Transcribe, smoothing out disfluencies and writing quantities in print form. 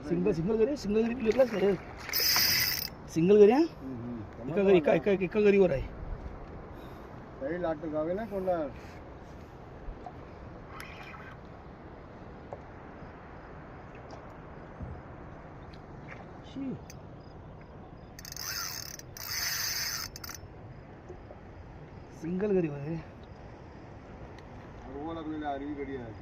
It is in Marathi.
सिंगल घरी पिलेलाच नाही. सिंगल घरी हा एका घरी एका घरीवर आहे. सही लागतो गावे ना कोणला. सिंगल घरीवर आहे. लागलेला आरवी गडी आहे.